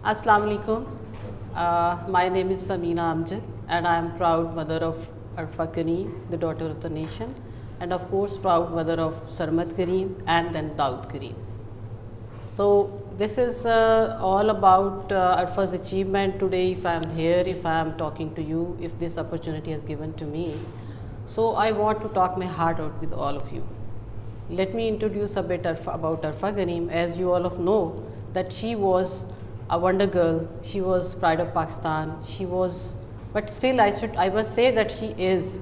Assalamu alaikum. My name is Samina Amjad and I am proud mother of Arfa Kareem, the daughter of the nation, and of course proud mother of Sarmat Kareem and then Daud Kareem. So this is all about Arfa's achievement today. If I am here, if I am talking to you, if this opportunity has given to me. So I want to talk my heart out with all of you. Let me introduce a bit about Arfa Kareem. As you all of know that she was a wonder girl, she was pride of Pakistan, she was, but still I must say that she is,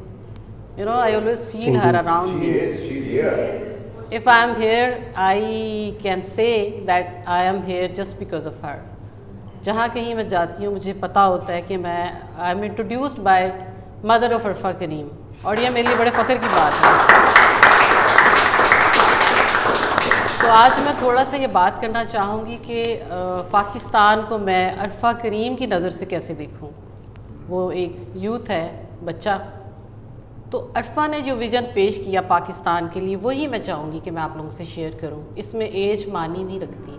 I always feel her around me. She's here. If I am here, I can say that I am here just because of her. جہاں کہیں میں جاتی ہوں مجھے پتہ ہوتا ہے کہ I am introduced by mother of Arfa Kareem, اور یہ میرے لیے بڑے فخر کی بات ہے. تو آج میں تھوڑا سا یہ بات کرنا چاہوں گی کہ پاکستان کو میں عرفہ کریم کی نظر سے کیسے دیکھوں. وہ ایک یوتھ ہے, بچہ. تو عرفہ نے جو ویژن پیش کیا پاکستان کے لیے وہی میں چاہوں گی کہ میں آپ لوگوں سے شیئر کروں. اس میں ایج معنی نہیں رکھتی,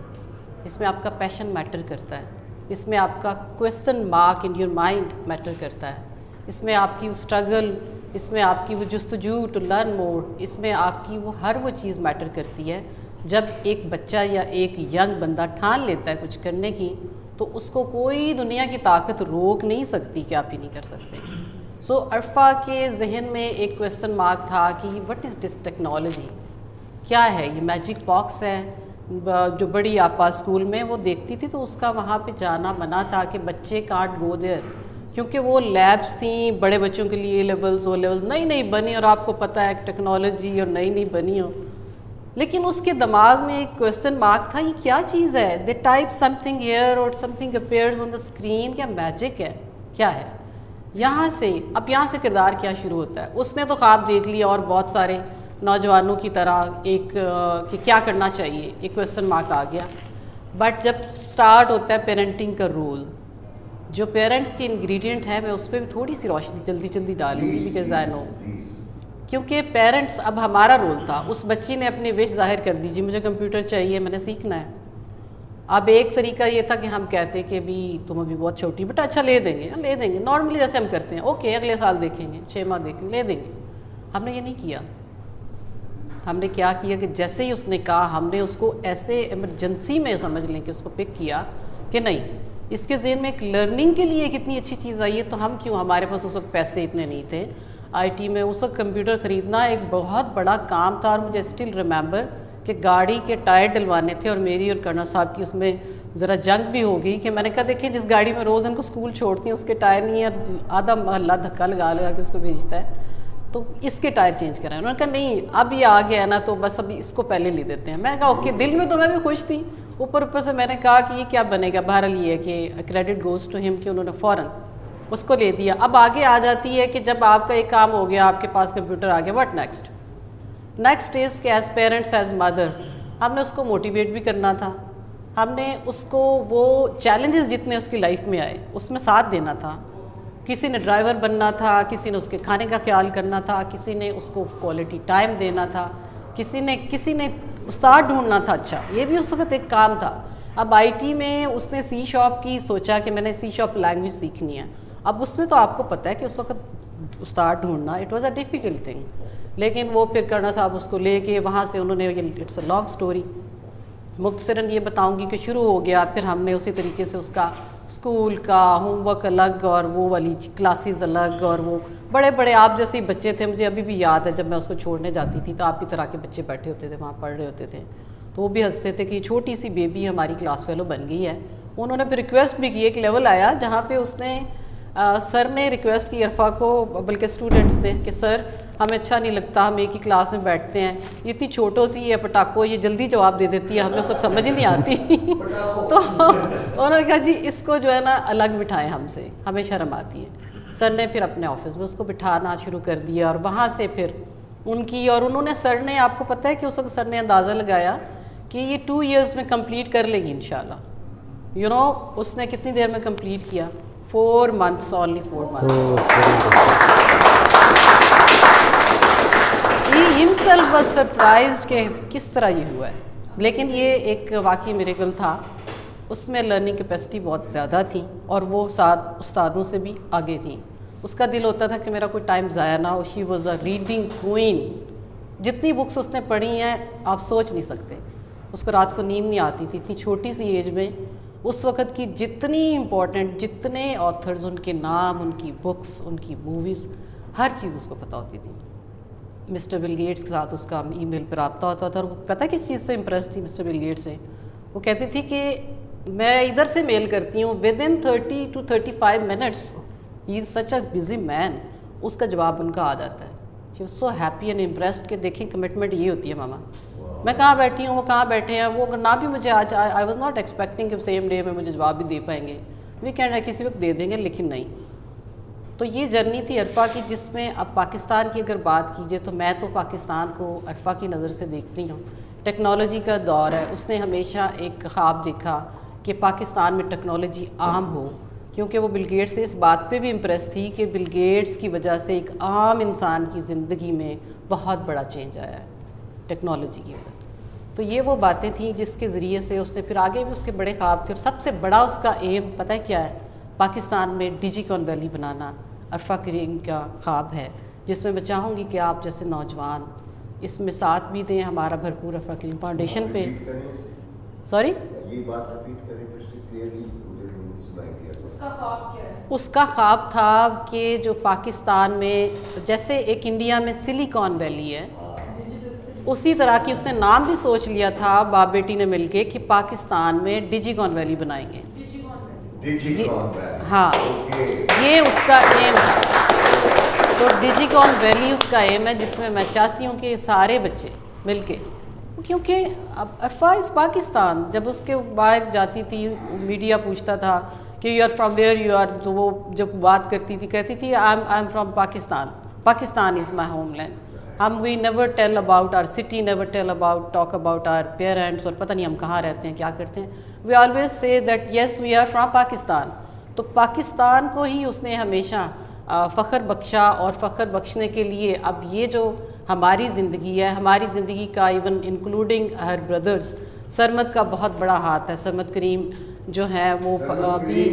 اس میں آپ کا پیشن میٹر کرتا ہے, اس میں آپ کا question mark in your mind matter کرتا ہے, اس میں آپ کی اسٹرگل, اس میں آپ کی وہ جستجو ٹو لرن مور, اس میں آپ کی ہر وہ چیز میٹر کرتی ہے. جب ایک بچہ یا ایک ینگ بندہ ٹھان لیتا ہے کچھ کرنے کی تو اس کو کوئی دنیا کی طاقت روک نہیں سکتی کہ آپ یہ نہیں کر سکتے. سو عرفہ کے ذہن میں ایک کویسچن مارک تھا کہ وٹ از دس ٹیکنالوجی, کیا ہے یہ میجک باکس ہے. جو بڑی آپا اسکول میں وہ دیکھتی تھی تو اس کا وہاں پہ جانا منع تھا کہ بچے کانٹ گو دیئر, کیونکہ وہ لیبس تھیں بڑے بچوں کے لیے, لیولز وہ لیولز نئی بنی, اور آپ کو پتہ ہے ٹیکنالوجی اور نئی بنی ہو. لیکن اس کے دماغ میں ایک کویسچن مارک تھا, یہ کیا چیز ہے. دے ٹائپ سم تھنگ ہیئر اور some thing appears on the screen, کیا میجک ہے, کیا ہے. یہاں سے کردار کیا شروع ہوتا ہے. اس نے تو خواب دیکھ لیا اور بہت سارے نوجوانوں کی طرح ایک کہ کیا کرنا چاہیے, ایک کویسچن مارک آ گیا. بٹ جب سٹارٹ ہوتا ہے پیرنٹنگ کا رول, جو پیرنٹس کے انگریڈینٹ ہے میں اس پہ بھی تھوڑی سی روشنی جلدی ڈالوں گی بیکاز آئی نو, کیونکہ پیرنٹس اب ہمارا رول تھا. اس بچی نے اپنی وش ظاہر کر دی, جی مجھے کمپیوٹر چاہیے, میں نے سیکھنا ہے. اب ایک طریقہ یہ تھا کہ ہم کہتے کہ بھی تم ابھی بہت چھوٹی, بیٹا اچھا لے دیں گے نارملی جیسے ہم کرتے ہیں, اوکے اگلے سال دیکھیں گے, 6 ماہ دیکھیں گے, لے دیں گے. ہم نے یہ نہیں کیا. ہم نے کیا کیا کہ جیسے ہی اس نے کہا ہم نے اس کو ایسے ایمرجنسی میں سمجھ لیں کہ اس کو پک کیا کہ نہیں, اس کے ذہن میں ایک لرننگ کے لیے کتنی اچھی چیز آئی ہے, تو ہم کیوں, ہمارے پاس اس وقت پیسے اتنے نہیں تھے. آئی ٹی میں اس وقت کمپیوٹر خریدنا ایک بہت بڑا کام تھا, اور مجھے اسٹل ریممبر کہ گاڑی کے ٹائر ڈلوانے تھے, اور میری اور کرنا صاحب کی اس میں ذرا جنگ بھی ہو گئی کہ میں نے کہا دیکھیں جس گاڑی میں روز ان کو اسکول چھوڑتی ہیں اس کے ٹائر نہیں ہے, آدھا محلہ دھکا لگا کے اس کو بھیجتا ہے, تو اس کے ٹائر چینج کرائیں. انہوں نے کہا نہیں اب یہ آ گیا ہے نا تو بس ابھی اس کو پہلے لے دیتے ہیں. میں نے کہا اوکے. دل میں تو میں بھی خوش تھی, اوپر سے میں نے کہا کہ یہ کیا بنے گا. بہرحال یہ ہے کہ کریڈٹ گوز ٹو ہم کہ انہوں نے فوراً اس کو لے دیا. اب آگے آ جاتی ہے کہ جب آپ کا ایک کام ہو گیا, آپ کے پاس کمپیوٹر آ گیا, وٹ نیکسٹ از کہ ایز پیرنٹس ایز مدر ہم نے اس کو موٹیویٹ بھی کرنا تھا. ہم نے اس کو وہ چیلنجز جتنے اس کی لائف میں آئے اس میں ساتھ دینا تھا. کسی نے ڈرائیور بننا تھا, کسی نے اس کے کھانے کا خیال کرنا تھا, کسی نے اس کو کوالٹی ٹائم دینا تھا, کسی نے استاد ڈھونڈنا تھا. اچھا یہ بھی اس وقت ایک کام تھا. اب آئی ٹی میں اس نے سی شارپ کی سوچا کہ میں نے سی شارپ لینگویج سیکھنی ہے. اب اس میں تو آپ کو پتہ ہے کہ اس وقت استاد ڈھونڈنا it was a difficult thing. لیکن وہ پھر کرنا صاحب اس کو لے کے وہاں سے انہوں نے, اٹس اے لانگ اسٹوری, مختصراً یہ بتاؤں گی کہ شروع ہو گیا. پھر ہم نے اسی طریقے سے اس کا اسکول کا ہوم ورک الگ اور وہ والی کلاسز الگ, اور وہ بڑے آپ جیسے بچے تھے. مجھے ابھی بھی یاد ہے جب میں اس کو چھوڑنے جاتی تھی تو آپ کی طرح کے بچے بیٹھے ہوتے تھے وہاں پڑھ رہے ہوتے تھے, تو وہ بھی ہنستے تھے کہ چھوٹی سی بیبی ہماری کلاس فیلو بن گئی ہے. انہوں نے پھر ریکویسٹ بھی کی, ایک لیول آیا جہاں پہ اس نے سر نے ریکویسٹ کی عرفہ کو, بلکہ اسٹوڈنٹس نے, کہ سر ہمیں اچھا نہیں لگتا, ہم ایک ہی کلاس میں بیٹھتے ہیں, یہ اتنی چھوٹو سی ہے پٹاخو, یہ جلدی جواب دے دیتی ہے, ہمیں اس وقت سمجھ ہی نہیں آتی. تو انہوں نے کہا جی اس کو جو ہے نا الگ بٹھائیں ہم سے, ہمیں شرم آتی ہے. سر نے پھر اپنے آفس میں اس کو بٹھانا شروع کر دیا, اور وہاں سے پھر ان کی, اور انہوں نے سر نے, آپ کو پتہ ہے کہ اس وقت سر نے اندازہ لگایا کہ یہ 2 ایئرز میں کمپلیٹ کر لے گی انشاءاللہ. اس نے کتنی دیر میں کمپلیٹ کیا, 4 months, only 4 months. He himself was surprised کہ کس طرح یہ ہوا ہے. لیکن یہ ایک واقعی میریکل تھا اس میں لرننگ کیپیسٹی بہت زیادہ تھی اور وہ ساتھ استادوں سے بھی آگے تھیں. اس کا دل ہوتا تھا کہ میرا کوئی ٹائم ضائع نہ ہو. She was a reading queen. جتنی بکس اس نے پڑھی ہیں آپ سوچ نہیں سکتے. اس کو رات کو نیند نہیں آتی تھی اتنی چھوٹی سی ایج میں. اس وقت کی جتنی امپورٹنٹ جتنے آتھرز، ان کے نام، ان کی بکس، ان کی موویز، ہر چیز اس کو پتہ ہوتی تھی. مسٹر بل گیٹس کے ساتھ اس کا ای میل پہ رابطہ ہوتا تھا اور وہ پتہ کس چیز سے امپریس تھی مسٹر بل گیٹس سے. وہ کہتی تھی کہ میں ادھر سے میل کرتی ہوں with in 30 to 35 minutes. He is such a busy man. اس کا جواب ان کا آ جاتا ہے. She was so happy and impressed کہ دیکھیں کمٹمنٹ یہ ہوتی ہے ماما. میں کہاں بیٹھی ہوں، وہ کہاں بیٹھے ہیں، وہ نہ بھی مجھے آج آئی واز ناٹ ایکسپیکٹنگ کہ سیم ڈے میں مجھے جواب بھی دے پائیں گے. ویکینڈ ہے کسی وقت دے دیں گے لیکن نہیں. تو یہ جرنی تھی عرفہ کی جس میں اب پاکستان کی اگر بات کیجیے تو میں تو پاکستان کو عرفہ کی نظر سے دیکھتی ہوں. ٹیکنالوجی کا دور ہے. اس نے ہمیشہ ایک خواب دیکھا کہ پاکستان میں ٹیکنالوجی عام ہو، کیونکہ وہ بل گیٹس سے اس بات پہ بھی امپریس تھی کہ بل گیٹس کی وجہ سے ایک عام انسان کی زندگی میں بہت بڑا چینج آیا ہے ٹیکنالوجی کی وجہ. تو یہ وہ باتیں تھیں جس کے ذریعے سے اس نے پھر آگے بھی اس کے بڑے خواب تھے. اور سب سے بڑا اس کا ایم پتہ ہے کیا ہے؟ پاکستان میں ڈیجی کون ویلی بنانا عرفہ کریم کا خواب ہے، جس میں میں چاہوں گی کہ آپ جیسے نوجوان اس میں ساتھ بھی دیں ہمارا بھرپور. عرفہ کریم فاؤنڈیشن پہ سوری یہ بات ریپیٹ کریں پھر سے کلیئرلی مجھے سنائی دیا. اس کا خواب کیا ہے؟ اس کا خواب تھا کہ جو پاکستان میں جیسے ایک انڈیا میں سلیکون ویلی ہے اسی طرح کی اس نے نام بھی سوچ لیا تھا باپ بیٹی نے مل کے کہ پاکستان میں ڈیجی کون ویلی بنائیں گے. ہاں یہ اس کا ایم تھا. تو ڈیجی کون ویلی اس کا ایم ہے جس میں میں چاہتی ہوں کہ سارے بچے مل کے، کیونکہ اب عرفہ از پاکستان. جب اس کے باہر جاتی تھی میڈیا پوچھتا تھا کہ you are from where you are, تو وہ جب بات کرتی تھی کہتی تھی I am from Pakistan. Pakistan is my homeland. We never tell about our city, never tell about talk about our parents اور پتہ نہیں ہم کہاں رہتے ہیں کیا کرتے ہیں. We always say that yes we are from Pakistan. تو پاکستان کو ہی اس نے ہمیشہ فخر بخشا. اور فخر بخشنے کے لیے اب یہ جو ہماری زندگی ہے، ہماری زندگی کا ایون انکلوڈنگ ہر بردرز، سرمد کا بہت بڑا ہاتھ ہے. سرمد کریم جو ہے وہ ابھی